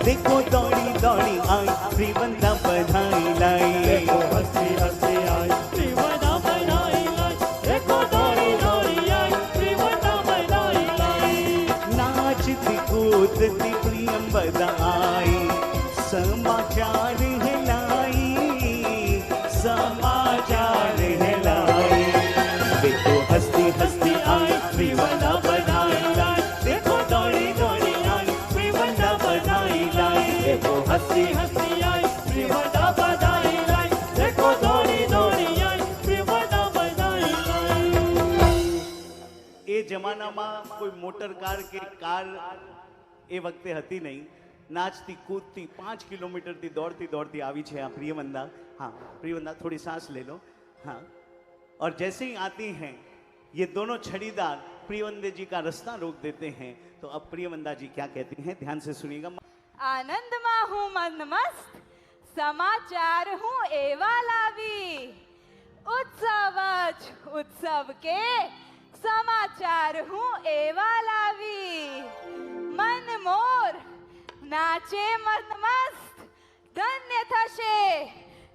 देखो दौड़ी दौड़ी आई प्रियवंदा बधाई लाई। देखो हंसी हंसी आई प्रियवंदा बधाई लाई। देखो दौड़ी दौड़ी आई प्रियवंदा बधाई लाई। नाचती कूदती प्रियंवदा आई समाचार है लाई, समाचार है लाई। देखो हंसती हंसती आई प्रियवंदा बधाई लाई। देखो दौड़ी दौड़ी आई प्रियवंदा बधाई लाई। देखो हंसी हंसी आई प्रियवंदा बधाई लाई। देखो दौड़ी दौड़ी आई प्रियवंदा बधाई लाई। એ જમાનામાં કોઈ મોટર કાર કે કાર એ વખતે હતી નહીં। नाचती कूदती 5 किलोमीटर दौड़ती दौड़ती आई है आ प्रियवंदा। हाँ प्रियवंदा थोड़ी सांस ले लो। हाँ और जैसे ही आती हैं ये दोनों छड़ीदार प्रियवंदे जी का रास्ता रोक देते हैं। तो अब प्रियवंदा जी क्या कहती हैं, ध्यान से सुनिएगा। आनंद में हूँ मन मस्त, समाचार हूँ एवा लावी। उत्सव उत्सव के समाचार हूँ एवा लावी। मन मोर नाचे मन मस्त, धन्य थशे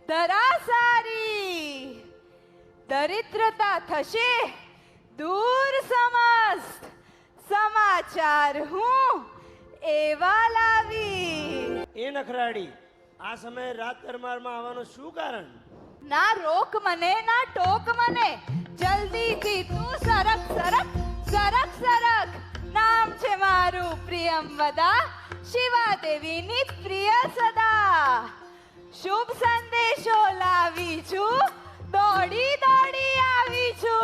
धरा सारी। दरिद्रता थशे दूर समस्त, समाचार हूँ एवा लावी। એ નખરાડી આ સમયે રાત દરબારમાં આવવાનું શું કારણ? ना रोक मने ना टोक मने, जल्दी थी तू सरक सरक सरक सरक। नाम छे मारू प्रियंवदा, शिवा देवी नी प्रिय सदा। शुभ संदेशो लावी छू, दौड़ी दौड़ी आवी छू।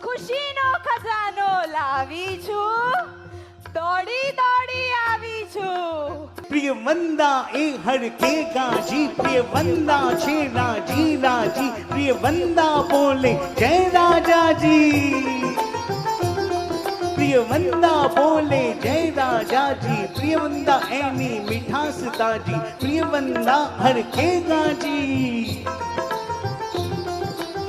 खुशी नो खजानो लावी छू, दौड़ी दौड़ी आवी छू। प्रियवंदा ए हर के गाजी, प्रियवंदा छे राजी राजी। प्रियवंदा बोले जय राजा जी, प्रियवंदा बोले जय राजा जी। प्रियवंदा एनी मिठास ताजी, प्रियवंदा हर के गाजी।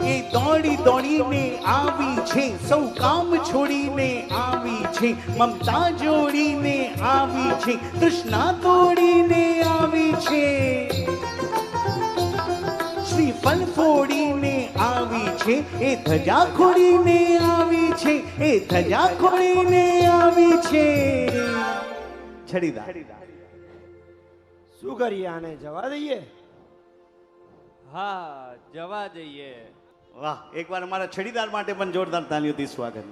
ये दौड़ी दौड़ी ने आवी छे, सौ काम छोड़ी ने आवी छे। ममता जोड़ी ने आवी छे, तृष्णा तोड़ी ने आवी छे। श्रीफल फोड़ी ने आवी छे, ए धजा खोड़ी ने आवी छे। ए धजा खोड़ी ने आवी छे। छड़ीदार શું કરીએ આને જવા દઈએ? હા જવા દઈએ। वाह, एक बार हमारा छड़ीदार माटे पण जोरदार तालियों स्वागत।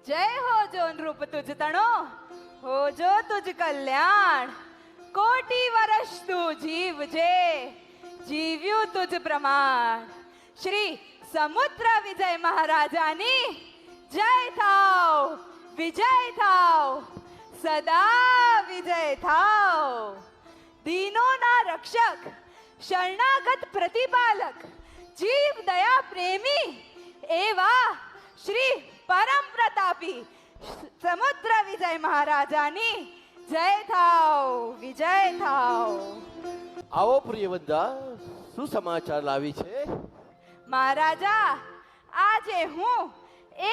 जय हो जो नृप तुझ तणो, हो जो तुझ कल्याण। कोटि वर्ष तू जीव जे, जीव्यू तुझ प्रमाण। श्री समुद्र विजय महाराजानी जय थाओ, विजय थाओ, सदा विजय थाओ। दीनों ना रक्षक, शरणागत प्रतिपालक, जीव दया प्रेमी एवा श्री परम प्रतापी समुद्र विजय महाराजानी जय थाओ, विजय थाओ। આવો પ્રિયવંદા, શું સમાચાર લાવી છે? महाराजा આજે હું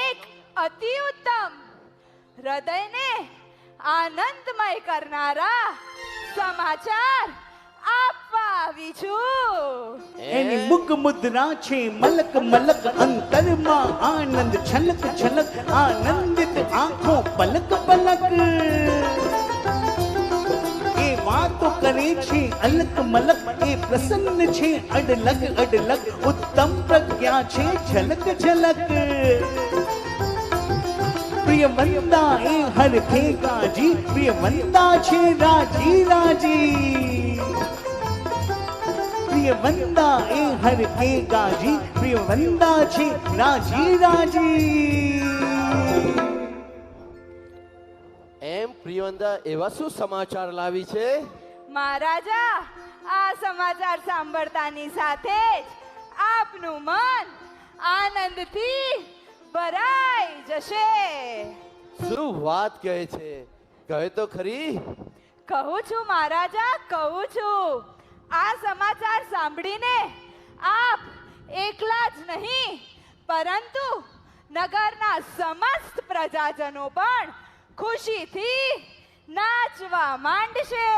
એક અતિ ઉત્તમ હૃદય ને આનંદમય કરનારા સમાચાર આપવા આવી છું। एनी मुग मुद्रा छे मलक मलक, अंतर मां आनंद छलक छलक। आनंदित आंखों पलक पलक, ए वातो करे छे अलक मलक। ए प्रसन्न छे अडलग अडलग, उत्तम प्रज्ञा छे झलक झलक। प्रियवंदा ए हर के गाजी, प्रियवंदा छे राजी राजी। प्रियवंदा ए हर के गाजी, प्रियवंदा छे राजी राजी। એમ પ્રિયવંદા એવા શું સમાચાર લાવી છે? મહારાજા આ સમાચાર સાંભળતાની સાથે જ આપનું મન આનંદથી ભરાઈ જશે। શું વાત કહે છે? કહે તો ખરી। કહું છું મહારાજા, કહું છું। આ સમાચાર સાંભળીને આપ એકલા જ નહીં પરંતુ નગરના સમસ્ત પ્રજાજનો પણ ખુશીથી નાચવા માંડશે.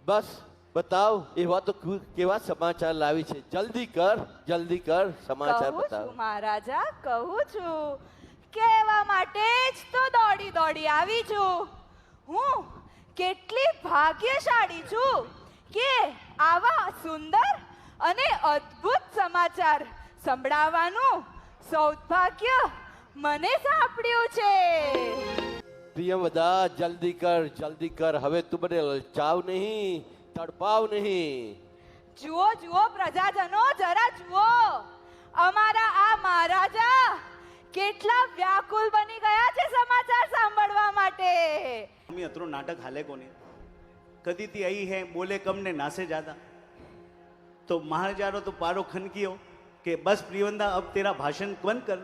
બસ બતાવ, એવા તો કેવા સમાચાર લાવી છે. જલ્દી કર સમાચાર કહું બતાવ. છું મહારાજા, કહું છું. કહેવા માટે જ તો દોડી દોડી આવી છું. હું કેટલી ભાગ્યશાળી છું કે આવા સુંદર અને અદ્ભુત સમાચાર સંભળાવવાનું સૌભાગ્ય મને સાંપડ્યું છે. પ્રિયવદા, જલ્દી કર. હવે તું મને લલચાવ નહીં, તડપાવ નહીં. જુઓ જુઓ પ્રજાજનો, જરા જુઓ. અમારા આ મહારાજા કેટલા વ્યાકુલ બની ગયા છે સમાચાર સાંભળવા માટે. मम्मी अतरो नाटक हाले कोने कदी थी आई है बोले कम ने नासे ज्यादा तो महाराजा तो पारो खनकियो कि बस प्रियवंदा अब तेरा भाषण बंद कर,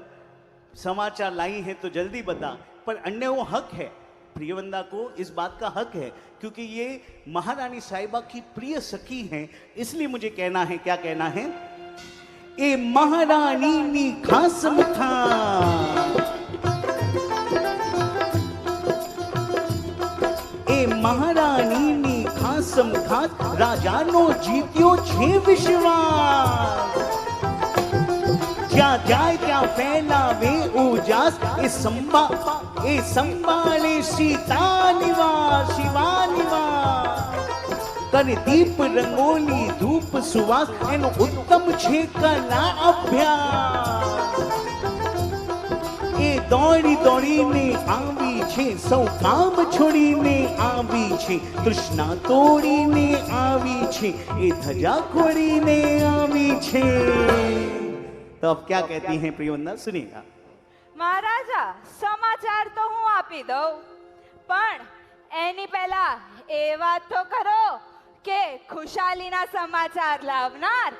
समाचार लाई है तो जल्दी बता. पर अन्य वो हक है, प्रियवंदा को इस बात का हक है क्योंकि ये महारानी साहिबा की प्रिय सखी हैं. इसलिए मुझे कहना है, क्या कहना है, ए महारानी नी खास था, એ મહારાણીની ખાસમ ખાસ રાજાનો જીત્યો છે વિશ્વાસ. જ્યાં જાય ત્યાં ફેલાવે ઉજાસ, એ સંભાળે સીતા નિવાસ, શિવા નિવાસ. કરે દીપ રંગોલી ધૂપ સુવાસ, એનો ઉત્તમ છે કલા અભ્યાસ. એ દોડી દોડીને આવી છે, સૌ કામ છોડીને આવી છે, તૃષ્ણા તોડીને આવી છે, એ ધજા ખોડીને આવી છે. તો अब क्या कहती हैं प्रियवंदा, सुनिएगा. મહારાજા, સમાચાર તો હું આપી દઉં, પણ એની પહેલા એ વાત તો કરો કે ખુશાલીના સમાચાર લાવનાર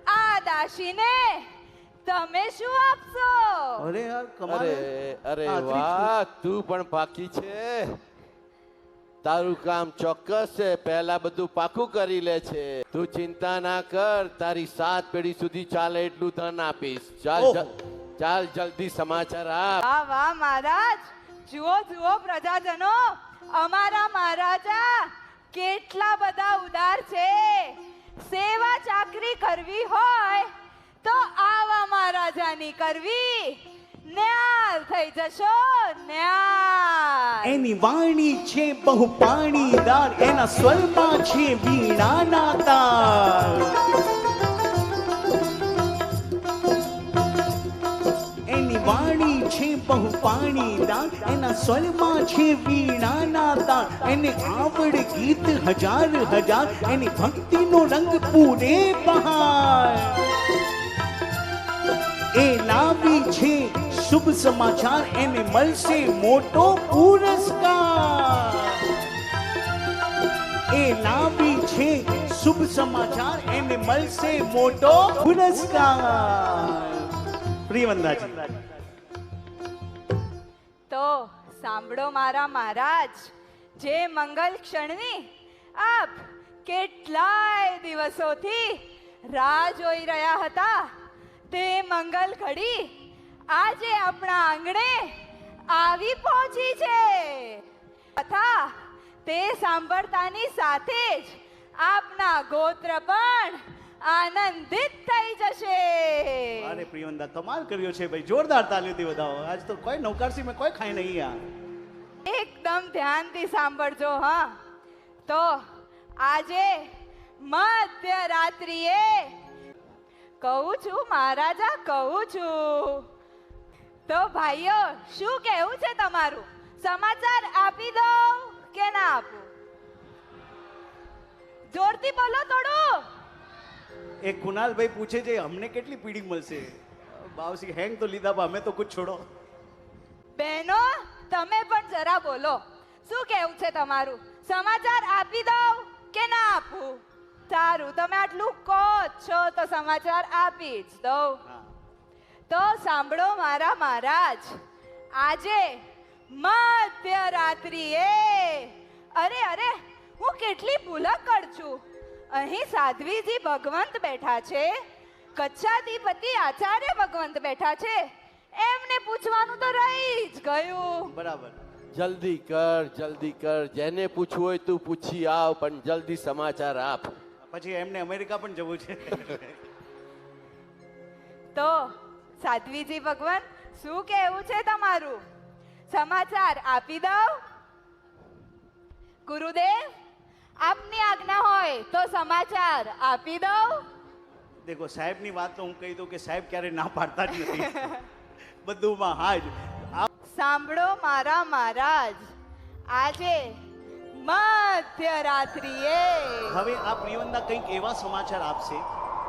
આ દાસીને તમે શું આપશો? અરે યાર કમાલ है. અરે આ વાહ, તું પણ પાકી છે. તારું કામ ચોક્કસ છે, પહેલા બધું પાકું કરી લે છે. તું ચિંતા ના કર, તારી 7 પેઢી સુધી ચાલે એટલું ધન આપીશ. ચાલ જલ્દી સમાચાર આપ. વાહ વાહ મહારાજ, જુઓ જુઓ પ્રજાજનો, અમારા મહારાજા કેટલા બધા ઉદાર છે. સેવા ચાકરી કરવી હોય તો આવા મહારાજાની કરવી, ન્યાલ થઈ જશો, ન્યાલ. એની વાણી છે બહુ પાણીદાર, એના સ્વરમાં છે વીણાના તાર. એની વાણી છે બહુ પાણીદાર, એના સ્વરમાં છે વીણાના તાર. એને આવડ ગીત હજાર, એની ભક્તિનો રંગ પૂરે બહાર. એ લાવી છે શુભ સમાચાર, એને મળશે મોટો પુરસ્કાર. એ લાવી છે શુભ સમાચાર, એને મળશે મોટો પુરસ્કાર. પ્રિયવંદાજી, તો સાંભળો મારા મહારાજ, જે મંગલ ક્ષણની આપ કેટલાય દિવસોથી રાહ જોઈ રહ્યા હતા, તે મંગલ ઘડી આજે આપણા આંગણે આવી પહોંચી છે. તથા તે સાંભળતાની સાથે જ આપના ગોત્ર પણ આનંદિત થઈ જશે. અરે પ્રિયવંદા, કમાલ કર્યો છે ભાઈ, જોરદાર તાલીઓથી વધાવો. આજ તો કોઈ નૌકારસી મેં કોઈ ખાઈ નહીં યાર. એકદમ ધ્યાનથી સાંભળજો. હા, તો આજે મધ્યરાત્રિએ કહું છું મહારાજા, કહું છું. તો ભાઈઓ, શું કહેવું છે તમારું? સમાચાર આપી દઉં કે ના આપું? જોરથી બોલો થોડું. એ કુનાલભાઈ પૂછે છે અમને કેટલી પીડી મળશે. બાવસી હેંગ તો લીધા, અમે તો કુછ છોડો. બહેનો, તમે પણ જરા બોલો, શું કહેવું છે તમારું? સમાચાર આપી દઉં કે ના આપું? સારું, તમે આટલું કહો છો તો સમાચાર આપી જ દઉં. તો સાંભળો મારા મહારાજ, આજે મધ્યરાત્રિએ, અરે હું કેટલી ભૂલક્કડ છું. અહીં સાધ્વીજી ભગવંત બેઠા છે, કચ્છાધિપતિ આચાર્ય ભગવંત બેઠા છે, એમને પૂછવાનું તો રહી જ ગયું. બરાબર. જલ્દી કર જેને પૂછવું હોય તું પૂછી આવ પણ જલ્દી સમાચાર આપ. પછી એમને અમેરિકા પણ જવું છે. તો સાધ્વીજી ભગવાન શું કહેવું છે તમારું? સમાચાર આપી દઉં? ગુરુદેવ આપની આજ્ઞા હોય તો સમાચાર આપી દઉં? દેખો સાહેબની વાત તો હું કહી દઉં કે સાહેબ ક્યારે ના પાડતા જ નથી. બધુંમાં હા જ. સાંભળો મારા મહારાજ, આજે મધ્યરાત્રિએ હવે આ પ્રિયવંદા કંઈક એવા સમાચાર આપશે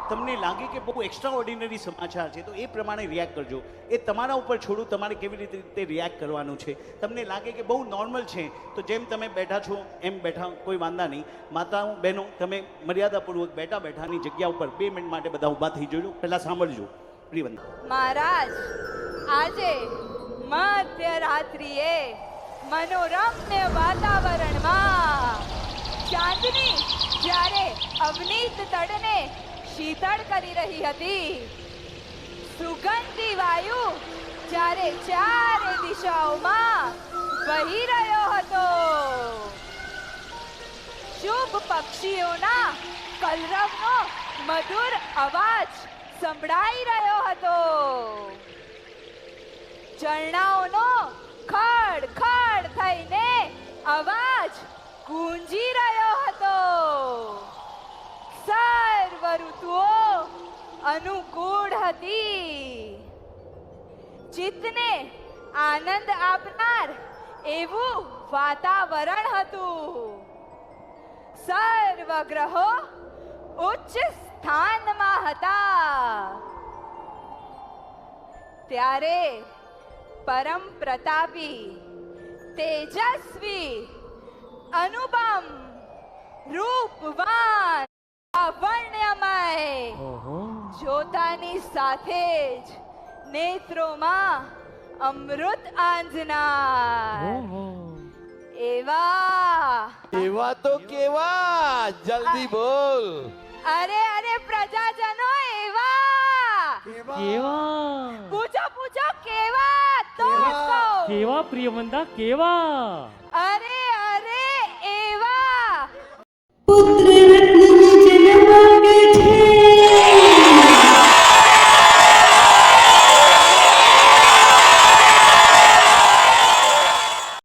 તમને લાગે કે બહુ એક્સ્ટ્રા ઓર્ડિનરી સમાચાર છે તો એ પ્રમાણે રિએક્ટ કરજો. એ તમારા ઉપર છોડું તમારે કેવી રીતે રિએક્ટ કરવાનું છે. તમને લાગે કે બહુ નોર્મલ છે તો જેમ તમે બેઠા છો એમ બેઠા, કોઈ વાંધા નહીં. માતાઓ બહેનો તમે મર્યાદાપૂર્વક બેઠાની જગ્યા ઉપર 2 મિનિટ માટે બધા ઊભા થઈ જજો. પહેલાં સાંભળજો પ્રિયવંદા. મહારાજ, આજે મધ્યરાત્રિએ મનોરમ્ય વાતાવરણમાં ચાંદની જ્યારે અવનીત તડને શીતળ કરી રહી હતી, સુગંધી વાયુ જ્યારે ચારે દિશાઓમાં વહી રહ્યો હતો, શુભ પક્ષીઓના કલરવનો મધુર અવાજ સંભળાઈ રહ્યો હતો, ઝરણાઓનો ખડ ખડ થઈને અવાજ ગુંજી રહ્યો હતો, સર્વ ઋતુઓ અનુકૂળ હતી, ચિત્તને આનંદ આપનાર એવું વાતાવરણ હતું, સર્વ ગ્રહો ઉચ્ચ સ્થાનમાં હતા. ત્યારે પરમ પ્રતાપી, તેજસ્વી, અનુપમ, રૂપવાન, લાવણ્યમય, જોતાની સાથે જ નેત્રોમાં અમૃત આંજનાર એવા તો કેવા? જલ્દી બોલ. અરે પ્રજાજનો એવા કેવા પૂછો કેવા તો કહું. કેવા પ્રિયવંદા કેવા? અરે એવા પુત્ર